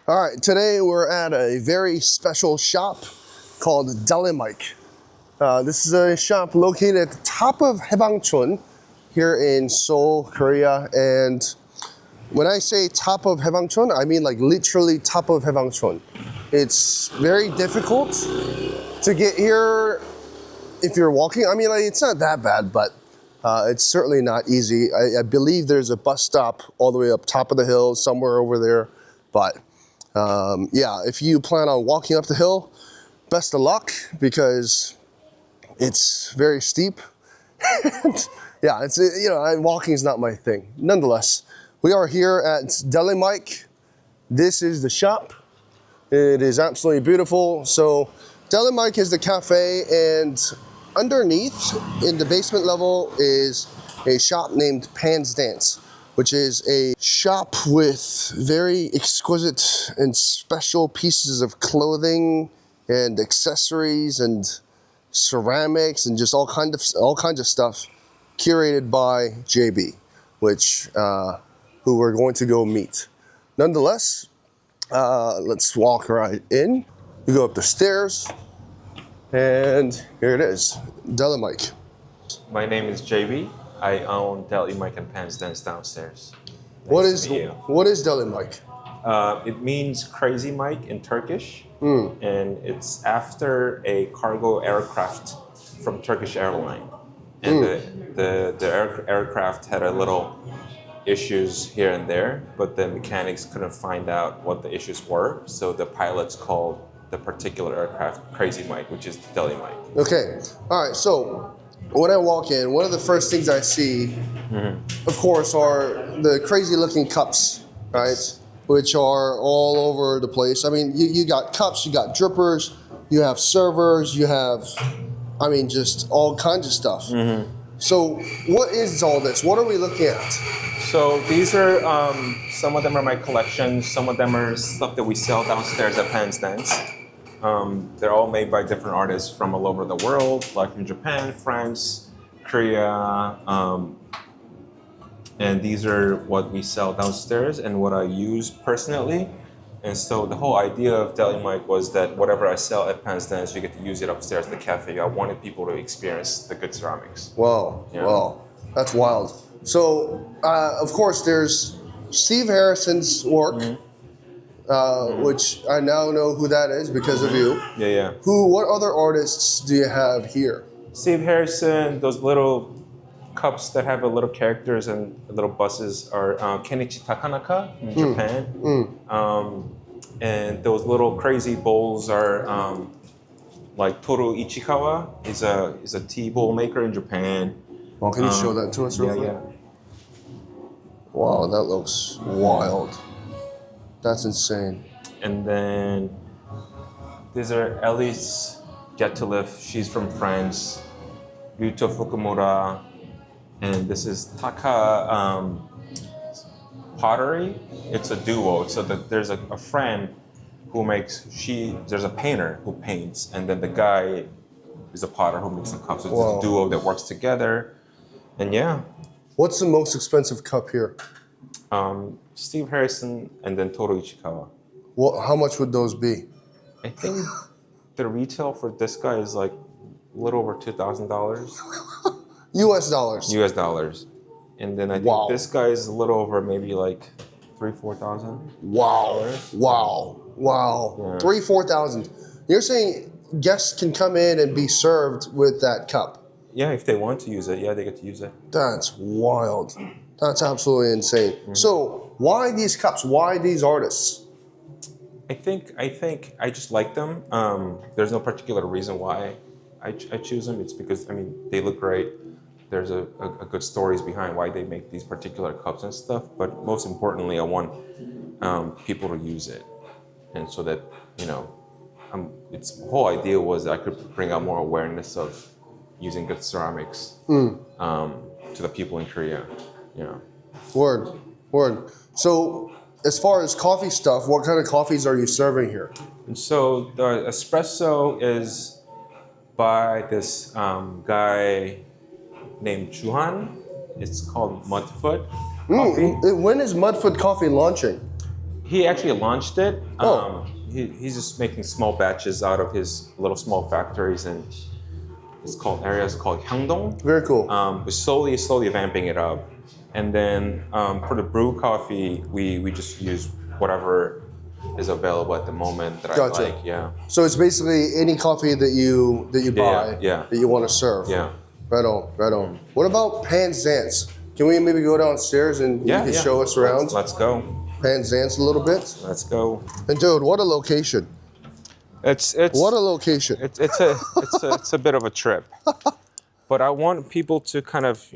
All right, today we're at a very special shop called Deli Mike. This is a shop located at the top of Haebangchon here in Seoul, Korea. And when I say top of Haebangchon, I mean like literally top of Haebangchon. It's very difficult to get here if you're walking. I mean, like, it's not that bad, but it's certainly not easy. I believe there's a bus stop all the way up top of the hill, somewhere over there. But yeah, if you plan on walking up the hill, best of luck because it's very steep. And yeah, it's, you know, walking is not my thing. Nonetheless, we are here at Deli Mike. This is the shop. It is absolutely beautiful. So Deli Mike is the cafe, and underneath in the basement level is a shop named Pan's Dance, which is a shop with very exquisite and special pieces of clothing and accessories and ceramics and just all kinds of stuff curated by Jaybe, which who we're going to go meet. Nonetheless, let's walk right in. We go up the stairs, and here it is, Deli Mike. My name is Jaybe. I own Deli Mike and Pan's Dance downstairs. What is Deli Mike? It means Crazy Mike in Turkish, and it's after a cargo aircraft from Turkish airline. And the aircraft had a little issues here and there, but the mechanics couldn't find out what the issues were, so the pilots called the particular aircraft Crazy Mike, which is Deli Mike. Okay, all right, so when I walk in, one of the first things I see, of course, are the crazy looking cups, right? Which are all over the place. I mean, you got cups, you got drippers, you have servers, you have, I mean, just all kinds of stuff. So what is all this? What are we looking at? So these are, some of them are my collection, some of them are stuff that we sell downstairs at Pan's Dance. They're all made by different artists from all over the world, like from Japan, France, Korea, and these are what we sell downstairs and what I use personally. And so the whole idea of Deli Mike was that whatever I sell at Pan's Dance, you get to use it upstairs at the cafe. I wanted people to experience the good ceramics. Wow, wow, that's wild. So, of course, there's Steve Harrison's work, which I now know who that is because of you. Yeah. What other artists do you have here? Steve Harrison, those little cups that have a little characters and little buses are Kenichi Takanaka in Japan. And those little crazy bowls are like Toru Ichikawa is a tea bowl maker in Japan. Well, can you show that to us real quick? Yeah. Wow, that looks wild. That's insane. And then these are Elise Getiliff. She's from France. Ryuto Fukumura. And this is Taka pottery. It's a duo. So there's a friend who there's a painter who paints, and then the guy is a potter who makes the cups. So it's a duo that works together. And yeah. What's the most expensive cup here? Steve Harrison and then Toru Ichikawa. How much would those be? I think the retail for this guy is like a little over $2,000. US dollars. US dollars. And then I think this guy is a little over maybe like $3,000-$4,000. Wow. Yeah. 3,000-4,000. You're saying guests can come in and be served with that cup? Yeah, if they want to use it, yeah, they get to use it. That's wild. That's absolutely insane. So why these cups? Why these artists? I think I just like them. There's no particular reason why I choose them. It's because, I mean, they look great. There's a good stories behind why they make these particular cups and stuff. But most importantly, I want people to use it. And so that, you know, its whole idea was I could bring out more awareness of using good ceramics to the people in Korea. Yeah. Word. So as far as coffee stuff, what kind of coffees are you serving here? And so the espresso is by this guy named Juhan. It's called Mudfoot Coffee. When is Mudfoot Coffee launching? He actually launched it. Oh. He's just making small batches out of his little small factories, and it's called areas called Hyangdong. Very cool. We're slowly vamping it up, and then for the brew coffee, we just use whatever is available at the moment that Gotcha. I like. Yeah. So it's basically any coffee that you buy yeah. that you want to serve. Yeah. Right on, right on. What about Pan Zance? Can we maybe go downstairs and you can show us around Let's go. Pan Zance a little bit? Let's go. And dude, what a location. It's What a location. it's a bit of a trip, but I want people to kind of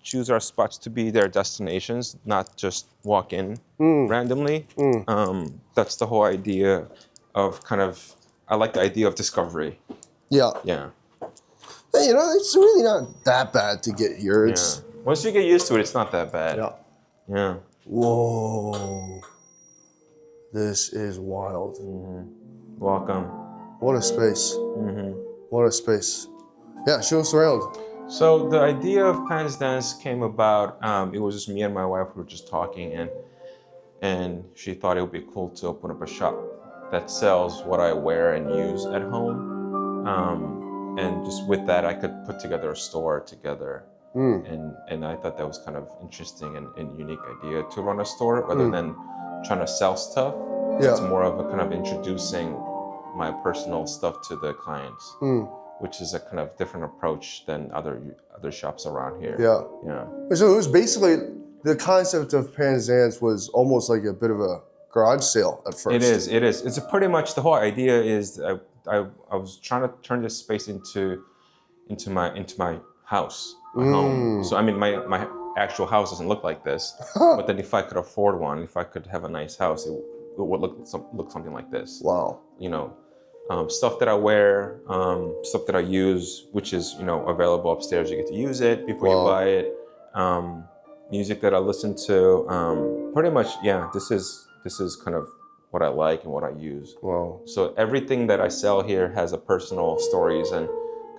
choose our spots to be their destinations, not just walk in randomly. That's the whole idea of I like the idea of discovery. Yeah. Yeah. Hey, it's really not that bad to get here. It's Once you get used to it, it's not that bad. Yeah. Yeah. Whoa. This is wild. Welcome. What a space. What a space. Yeah, show us around. So the idea of Pan's Dance came about. It was just me and my wife who were just talking, and she thought it would be cool to open up a shop that sells what I wear and use at home. And just with that, I could put together a store together. And I thought that was kind of interesting and unique idea to run a store rather than trying to sell stuff. Yeah. It's more of a kind of introducing my personal stuff to the clients, which is a kind of different approach than other shops around here. Yeah. Yeah. So it was basically, the concept of Pan Zance was almost like a bit of a garage sale at first. It is. It's pretty much the whole idea is I was trying to turn this space into my house, my home. So I mean, my actual house doesn't look like this, but then if I could afford one, if I could have a nice house, it would look something like this. Wow. Stuff that I wear, stuff that I use, which is available upstairs. You get to use it before you buy it. Music that I listen to. Pretty much, yeah. This is kind of what I like and what I use. Wow. So everything that I sell here has a personal stories and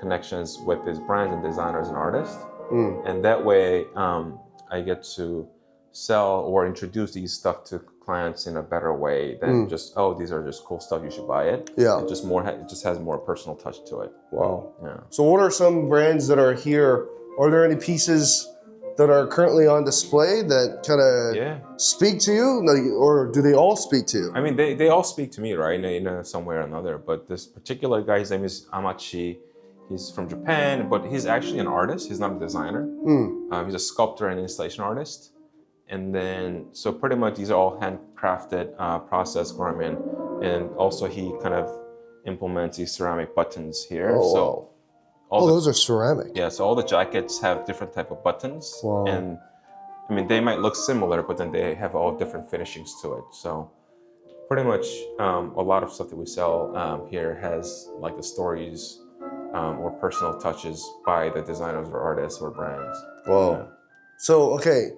connections with these brands and designers and artists. And that way, I get to sell or introduce these stuff to clients in a better way than just, these are just cool stuff, you should buy it. Yeah. It just has more personal touch to it. Wow. Yeah. So what are some brands that are here? Are there any pieces that are currently on display that kind of speak to you? Or do they all speak to you? I mean, they all speak to me, right? In some way or another. But this particular guy, his name is Amachi. He's from Japan, but he's actually an artist. He's not a designer. He's a sculptor and installation artist. And then, so pretty much these are all handcrafted, processed garment. And also he kind of implements these ceramic buttons here. Oh, wow. Those are ceramic. Yeah, so all the jackets have different type of buttons. Wow. And I mean, they might look similar, but then they have all different finishings to it. So pretty much a lot of stuff that we sell here has like the stories or personal touches by the designers or artists or brands. Wow. Yeah. So, okay.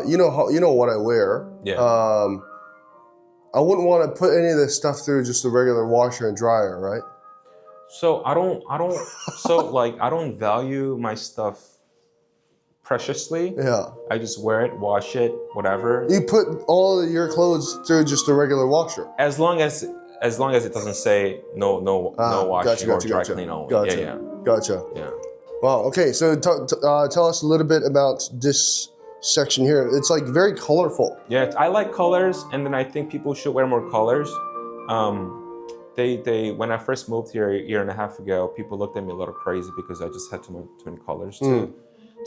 You know what I wear. Yeah. I wouldn't want to put any of this stuff through just a regular washer and dryer, right? So I don't value my stuff preciously. Yeah. I just wear it, wash it, whatever. You put all of your clothes through just a regular washer. As long as it doesn't say no washing or dry clean only. Gotcha. Gotcha. Yeah. Wow. Okay. So tell us a little bit about this section here. It's like very colorful. Yeah, I like colors, and then I think people should wear more colors. They when I first moved here a year and a half ago, people looked at me a little crazy because I just had too many colors to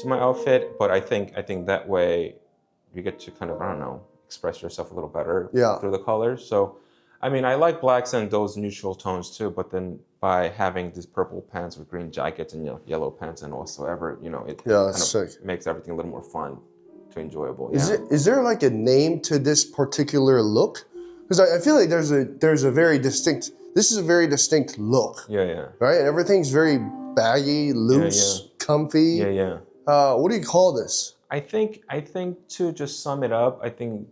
my outfit. But I think that way you get to kind of, I don't know, express yourself a little better through the colors. So I mean, I like blacks and those neutral tones too, but then by having these purple pants with green jackets and yellow pants and whatsoever, it kind of makes everything a little more fun to enjoyable. Yeah. Is there like a name to this particular look? Because I feel like this is a very distinct look. Yeah. Right? Everything's very baggy, loose, comfy. Yeah. What do you call this? I think to just sum it up, I think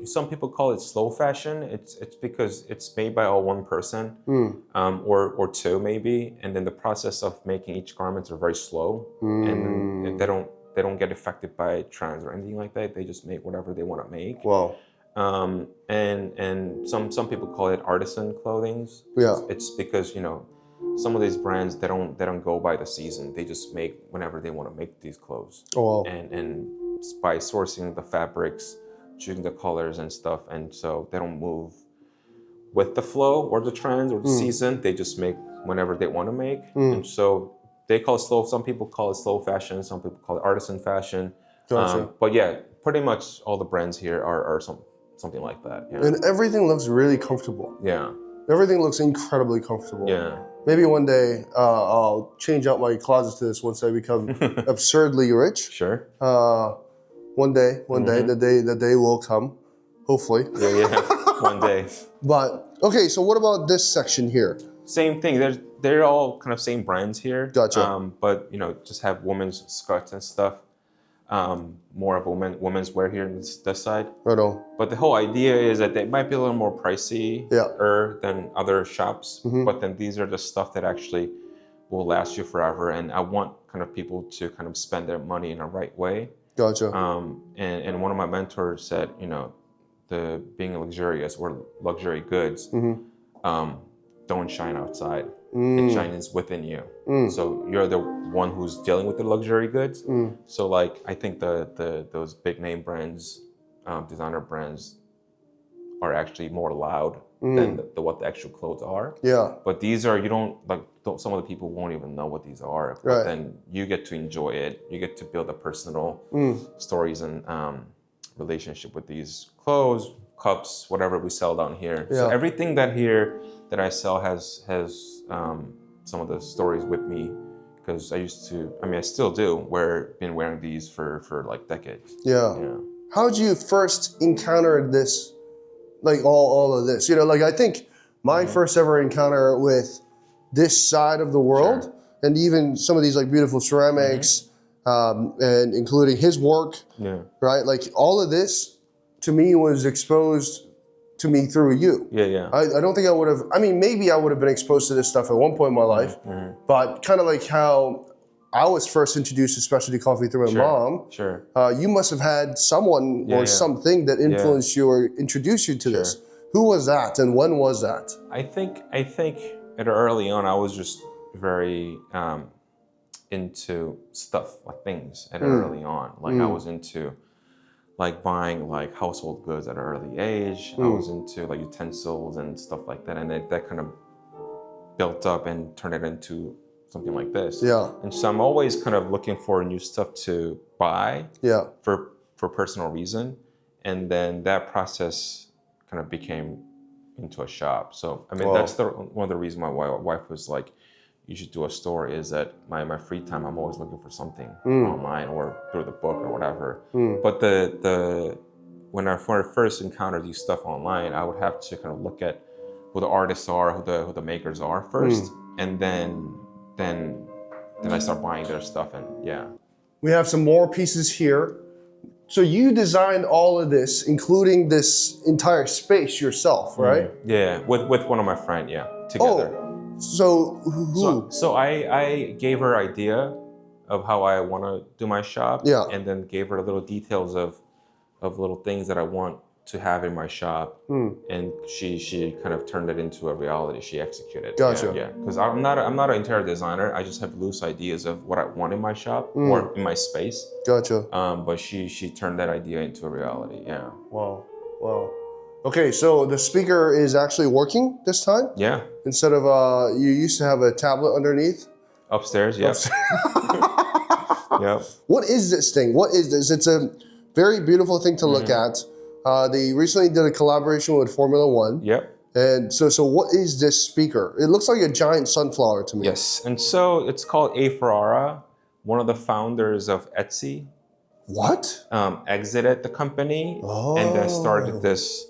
some people call it slow fashion. It's because it's made by all one person, or two maybe, and then the process of making each garments are very slow, and they don't get affected by trends or anything like that. They just make whatever they want to make. Wow. And some people call it artisan clothing. Yeah. It's because some of these brands they don't go by the season. They just make whenever they want to make these clothes. Oh, wow. And by sourcing the fabrics, choosing the colors and stuff, and so they don't move with the flow or the trends or the season. They just make whenever they want to make, and so they call it slow. Some people call it slow fashion. Some people call it artisan fashion. Gotcha. But yeah, pretty much all the brands here are something like that. Yeah. And everything looks really comfortable. Yeah. Everything looks incredibly comfortable. Yeah. Maybe one day I'll change out my closet to this once I become absurdly rich. Sure. One day, the day will come, hopefully. Yeah. One day. But okay, so what about this section here? Same thing. They're all kind of same brands here. Gotcha. But just have women's skirts and stuff. More of women's wear here on this side. Right on. But the whole idea is that they might be a little more pricey than other shops. But then these are the stuff that actually will last you forever. And I want kind of people to kind of spend their money in a right way. Gotcha. And one of my mentors said, the being luxurious or luxury goods don't shine outside. It shines within you. So you're the one who's dealing with the luxury goods. So like I think those big name brands, designer brands, are actually more loud than what the actual clothes are. Yeah. But these are some of the people won't even know what these are. But Right. then you get to enjoy it. You get to build a personal stories and relationship with these clothes, cups, whatever we sell down here. So Yeah. everything that I sell has some of the stories with me, because I still do been wearing these for like decades. Yeah. Yeah. How did you first encounter this, like all of this? Like I think my first ever encounter with this side of the world, and even some of these like beautiful ceramics, and including his work, right? Like all of this to me was exposed to me through you. Yeah. I don't think I would have, maybe I would have been exposed to this stuff at one point in my life, but kind of like how I was first introduced to specialty coffee through my mom. Sure. You must have had someone or something that influenced you or introduced you to this. Who was that and when was that? I think at early on I was just very into stuff, like things at early on. Like I was into like buying like household goods at an early age. I was into like utensils and stuff like that, and that kind of built up and turned it into something like this. Yeah. And so I'm always kind of looking for new stuff to buy. Yeah. For personal reason, and then that process kind of became into a shop. So that's one of the reasons why my wife was like, you should do a store, is that my free time I'm always looking for something online or through the book or whatever. But when I first encountered these stuff online, I would have to kind of look at who the artists are, who the makers are first, and then I start buying their stuff. And We have some more pieces here. So you designed all of this, including this entire space yourself, right? Yeah, with one of my friends, together. Oh, so who? So I gave her idea of how I want to do my shop, and then gave her little details of little things that I want to have in my shop, and she kind of turned it into a reality. She executed. Gotcha. Yeah, because I'm not an interior designer. I just have loose ideas of what I want in my shop or in my space. Gotcha. But she turned that idea into a reality. Yeah. Wow. Okay, so the speaker is actually working this time? Yeah. Instead of, you used to have a tablet underneath? Upstairs, yes. Yep. What is this thing? What is this? It's a very beautiful thing to look at. They recently did a collaboration with Formula One. Yep. And so what is this speaker? It looks like a giant sunflower to me. Yes, and so it's called A. Ferrara, one of the founders of Etsy. What? Exited the company and then started this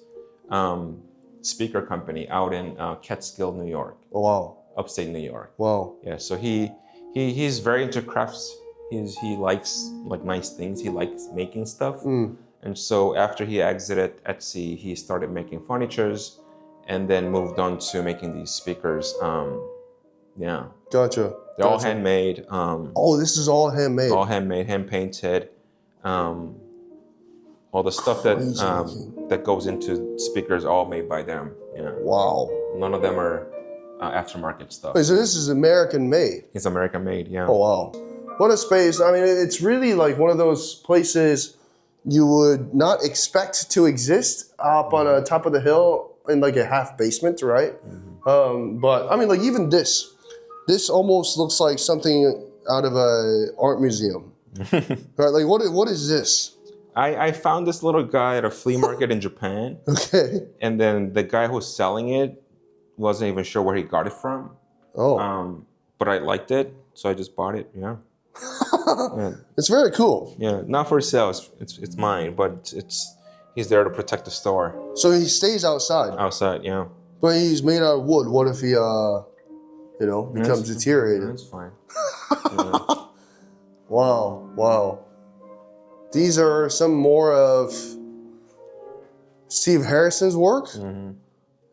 speaker company out in Catskill, New York. Oh, wow. Upstate New York. Wow. Yeah, so he's very into crafts. He likes like nice things. He likes making stuff. And so after he exited Etsy, he started making furnitures and then moved on to making these speakers. Gotcha. They're all handmade. This is all handmade. All handmade, hand painted. All the stuff that Crazy looking. that goes into speakers, all made by them. Yeah, Wow. none of them are aftermarket stuff. Wait, so this is American made? It's American made. Yeah. Oh, wow. What a space. I mean, it's really like one of those places you would not expect to exist up on a top of the hill in like a half basement, right? But I mean, like even this almost looks like something out of a art museum. Right? Like what is this? I found this little guy at a flea market in Japan, Okay. and then the guy who was selling it wasn't even sure where he got it from. Oh. But I liked it, so I just bought it. Yeah. Yeah. It's very cool. Yeah, not for sale. It's mine, but he's there to protect the store So he stays outside, outside. Yeah, but he's made out of wood. What if he becomes deteriorated? that's fine. Yeah. Wow, wow. These are some more of Steve Harrison's work.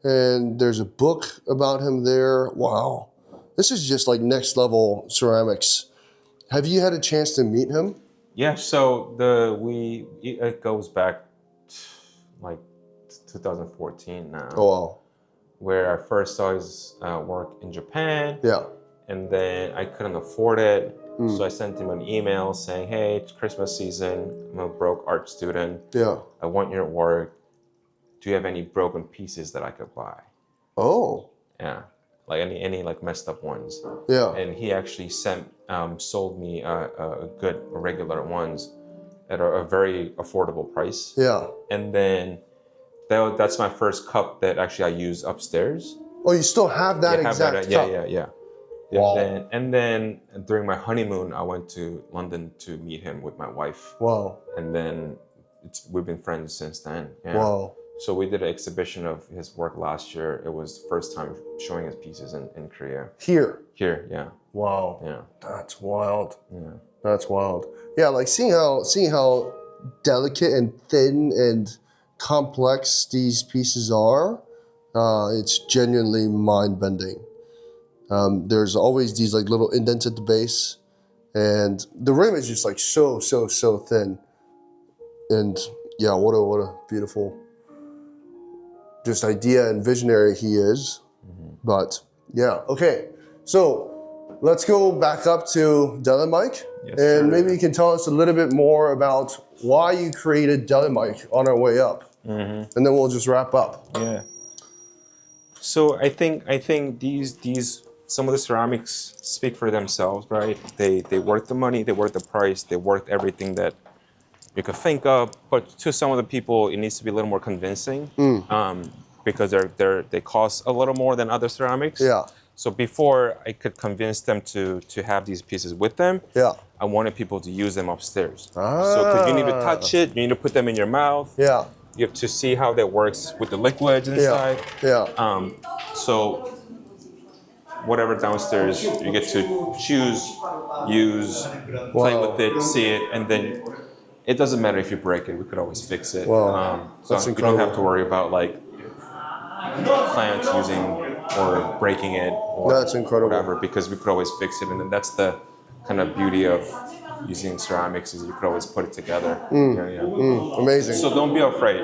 And there's a book about him there. Wow. This is just like next level ceramics. Have you had a chance to meet him? Yeah, so it goes back like 2014 now, Oh, wow. where I first saw his work in Japan, Yeah. and then I couldn't afford it, so I sent him an email saying, "Hey, it's Christmas season. I'm a broke art student. Yeah. I want your work. Do you have any broken pieces that I could buy?" Oh. Yeah, like any like messed up ones. Yeah. And he actually sold me a good regular ones at a very affordable price. Yeah. And then that's my first cup that actually I use upstairs. Oh, you still have that Yeah, exact cup? Yeah. Wow. And then during my honeymoon, I went to London to meet him with my wife. Wow. And then we've been friends since then. Yeah. Wow. So we did an exhibition of his work last year. It was the first time showing his pieces in Korea. Here. Here, yeah. Wow. Yeah. That's wild. Yeah. That's wild. Yeah, like seeing how delicate and thin and complex these pieces are, it's genuinely mind-bending. There's always these like little indents at the base, and the rim is just like so thin. And yeah, what a beautiful just idea and visionary he is. But yeah, okay. So let's go back up to Deli Mike, Yes, and sir. maybe you can tell us a little bit more about why you created Deli Mike on our way up, and then we'll just wrap up. Yeah. So I think these some of the ceramics speak for themselves, right? They worth the money, they worth the price, they worth everything that you could think of. But to some of the people, it needs to be a little more convincing, because they cost a little more than other ceramics. Yeah. So before I could convince them to have these pieces with them, Yeah. I wanted people to use them upstairs. So because you need to touch it, you need to put them in your mouth. Yeah. You have to see how that works with the liquids inside. Yeah. So whatever downstairs, you get to choose, use, play Wow. with it, see it, and then it doesn't matter if you break it. We could always fix it. Wow. So That's you don't have incredible. to worry about like clients using or breaking it or That's incredible. whatever, because we could always fix it. And then that's the kind of beauty of using ceramics, is you could always put it together. Amazing. So don't be afraid.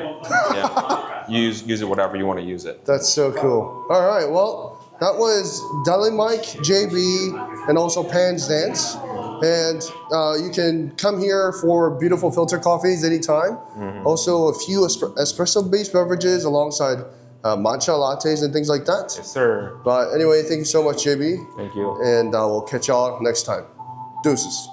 Yeah. Use it whatever you want to use it. That's so cool. All right, well, that was Deli Mike, Jaybe, and also Pan's Dance. And you can come here for beautiful filter coffees anytime. Also, a few espresso-based beverages alongside matcha lattes and things like that. Yes, sir. But anyway, thank you so much, JB. Thank you. And we'll catch y'all next time. Deuces.